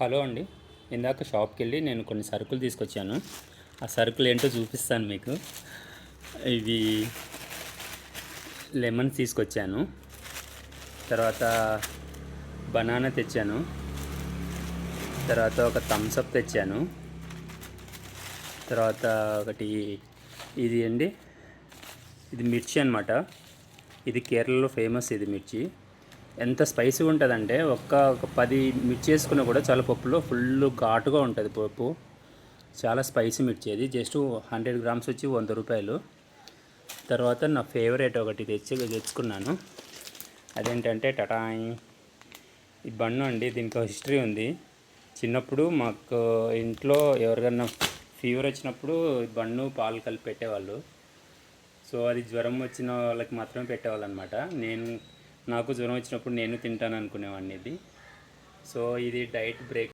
Hello అండి. ఇందాక షాప్కి వెళ్ళి నేను కొన్ని సరుకులు తీసుకొచ్చాను. ఆ సరుకులు ఏంటో చూపిస్తాను మీకు. ఇవి లెమన్స్ తీసుకొచ్చాను, తర్వాత బనానా తెచ్చాను, తర్వాత ఒక థమ్స్ అప్ తెచ్చాను, తర్వాత ఒకటి ఇది అండి, ఇది మిర్చి అనమాట. ఇది కేరళలో ఫేమస్. ఇది మిర్చి ఎంత స్పైసీగా ఉంటుందంటే ఒక 10 మిర్చి వేసుకున్నా కూడా చాలా పప్పులో ఫుల్ ఘాటుగా ఉంటుంది పప్పు. చాలా స్పైసీ మిర్చి. అది జస్ట్ 100 గ్రామ్స్ వచ్చి 100 రూపాయలు. తర్వాత నా ఫేవరెట్ ఒకటి తెచ్చుకున్నాను. అదేంటంటే టటాయ్, ఈ బన్ను అండి. దీనికి ఒక హిస్టరీ ఉంది. చిన్నప్పుడు మాకు ఇంట్లో ఎవరికన్నా ఫీవర్ వచ్చినప్పుడు బన్ను పాలు కలిపి పెట్టేవాళ్ళు. సో అది జ్వరం వచ్చిన వాళ్ళకి మాత్రమే పెట్టేవాళ్ళు అనమాట. నాకు జ్వరం వచ్చినప్పుడు నేను తింటాను అనుకునేవాడిని ఇది. సో ఇది డైట్ బ్రేక్